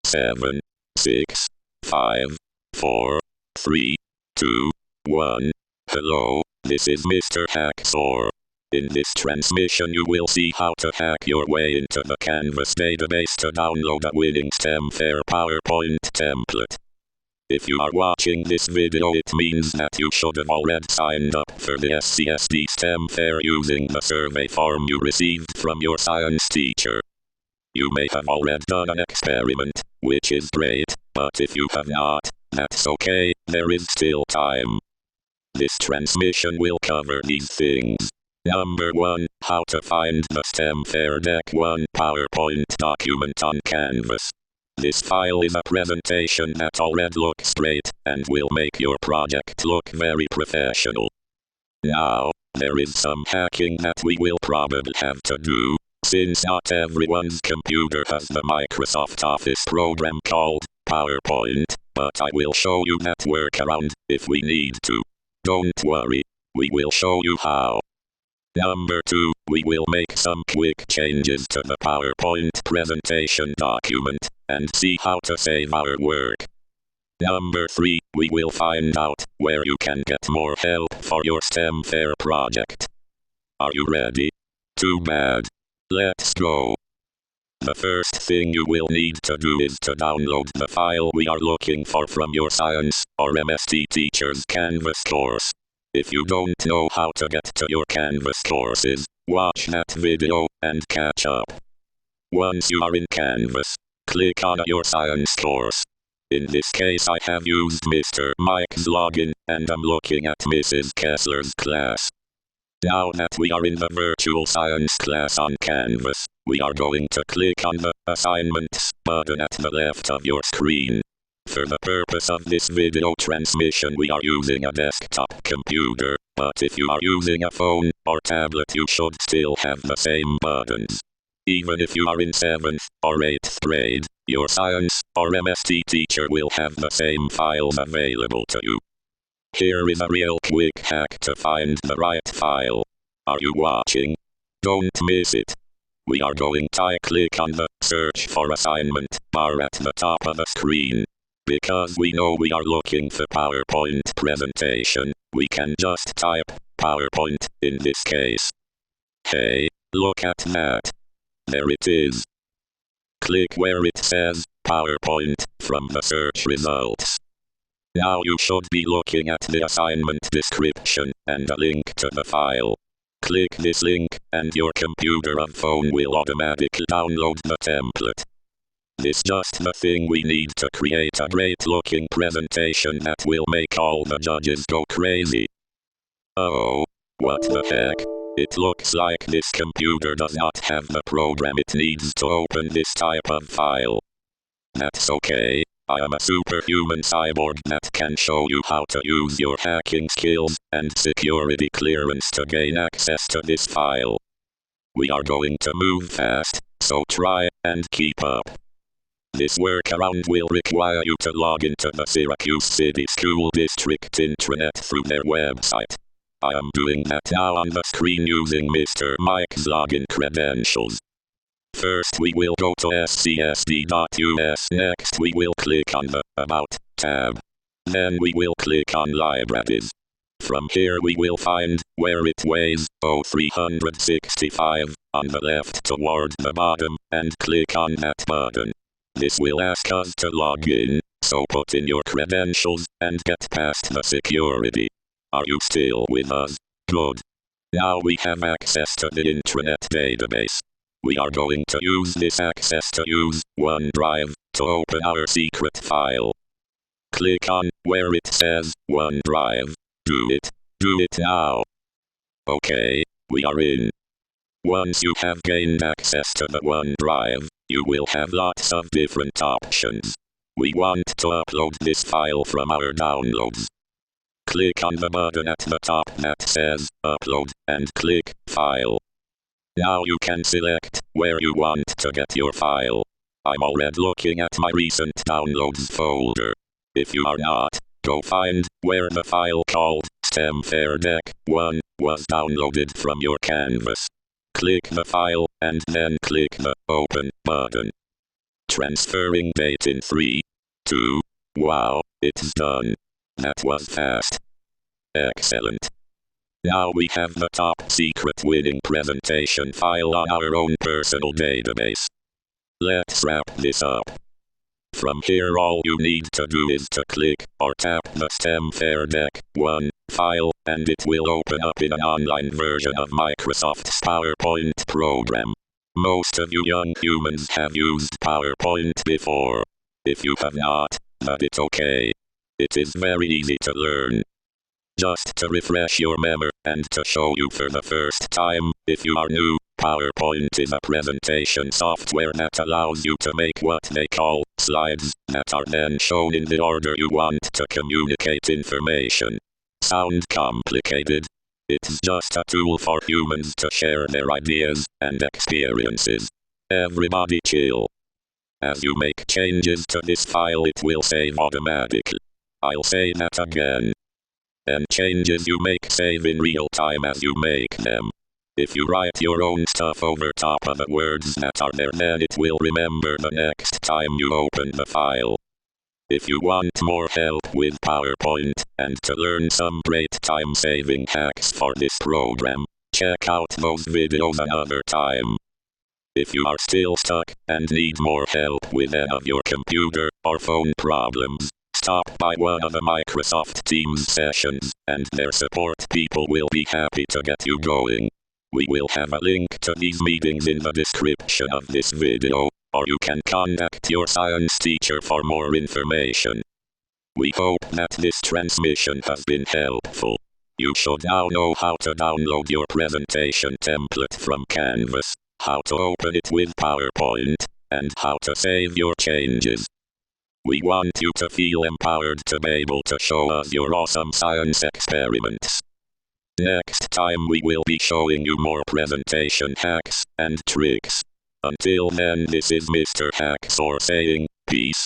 7, 6, 5, 4, 3, 2, 1. Hello, this is Mr. Hacksaw. In this transmission you will see how to hack your way into the Canvas database to download a winning STEM Fair PowerPoint template. If you are watching this video, it means that you should have already signed up for the SCSD STEM Fair using the survey form you received from your science teacher. You may have already done an experiment, which is great, but if you have not, that's okay, there is still time. This transmission will cover these things. Number 1, how to find the STEM Fair Deck 1 PowerPoint document on Canvas. This file is a presentation that already looks great, and will make your project look very professional. Now, there is some hacking that we will probably have to do, since not everyone's computer has the Microsoft Office program called PowerPoint, but I will show you that workaround if we need to. Don't worry, we will show you how. Number 2, we will make some quick changes to the PowerPoint presentation document, and see how to save our work. Number 3, we will find out where you can get more help for your STEM Fair project. Are you ready? Too bad. Let's go. The first thing you will need to do is to download the file we are looking for from your science or MST teacher's Canvas course. If you don't know how to get to your Canvas courses, watch that video and catch up. Once you are in Canvas, click on your science course. In this case I have used Mr. Mike's login, and I'm looking at Mrs. Kessler's class. Now that we are in the virtual science class on Canvas, we are going to click on the Assignments button at the left of your screen. For the purpose of this video transmission we are using a desktop computer, but if you are using a phone or tablet you should still have the same buttons. Even if you are in 7th or 8th grade, your science or MST teacher will have the same files available to you. Here is a real quick hack to find the right file. Are you watching? Don't miss it. We are going to click on the Search for Assignment bar at the top of the screen. Because we know we are looking for PowerPoint presentation, we can just type PowerPoint in this case. Hey, look at that. There it is. Click where it says PowerPoint from the search results. Now you should be looking at the assignment description and a link to the file. Click this link and your computer or phone will automatically download the template. This just the thing we need to create a great looking presentation that will make all the judges go crazy. Oh, what the heck? It looks like this computer does not have the program it needs to open this type of file. That's okay, I am a superhuman cyborg that can show you how to use your hacking skills and security clearance to gain access to this file. We are going to move fast, so try and keep up. This workaround will require you to log into the Syracuse City School District intranet through their website. I am doing that now on the screen using Mr. Mike's login credentials. First we will go to scsd.us. Next we will click on the About tab. Then we will click on Libraries. From here we will find where it weighs 0365 on the left toward the bottom, and click on that button. This will ask us to log in, so put in your credentials and get past the security. Are you still with us? Good. Now we have access to the intranet database. We are going to use this access to use OneDrive to open our secret file. Click on where it says OneDrive. Do it now. Okay, we are in. Once you have gained access to the OneDrive, you will have lots of different options. We want to upload this file from our downloads. Click on the button at the top that says Upload and click File. Now you can select where you want to get your file. I'm already looking at my recent downloads folder. If you are not, go find where the file called STEM Fair Deck 1 was downloaded from your Canvas. Click the file, and then click the Open button. Transferring date in 3, 2, wow, it's done. That was fast. Excellent. Now we have the top secret winning presentation file on our own personal database. Let's wrap this up. From here all you need to do is to click or tap the STEM Fair Deck 1 file, and it will open up in an online version of Microsoft's PowerPoint program. Most of you young humans have used PowerPoint before. If you have not, then it's okay. It is very easy to learn. Just to refresh your memory and to show you for the first time, if you are new, PowerPoint is a presentation software that allows you to make what they call slides that are then shown in the order you want to communicate information. Sound complicated? It's just a tool for humans to share their ideas and experiences. Everybody chill. As you make changes to this file, it will save automatically. I'll say that again. And changes you make save in real time as you make them. If you write your own stuff over top of the words that are there, then it will remember the next time you open the file. If you want more help with PowerPoint and to learn some great time-saving hacks for this program, check out those videos another time. If you are still stuck and need more help with any of your computer or phone problems, stop by one of the Microsoft Teams sessions, and their support people will be happy to get you going. We will have a link to these meetings in the description of this video, or you can contact your science teacher for more information. We hope that this transmission has been helpful. You should now know how to download your presentation template from Canvas, how to open it with PowerPoint, and how to save your changes. We want you to feel empowered to be able to show us your awesome science experiments. Next time we will be showing you more presentation hacks and tricks. Until then, this is Mr. Hacksaw saying, peace.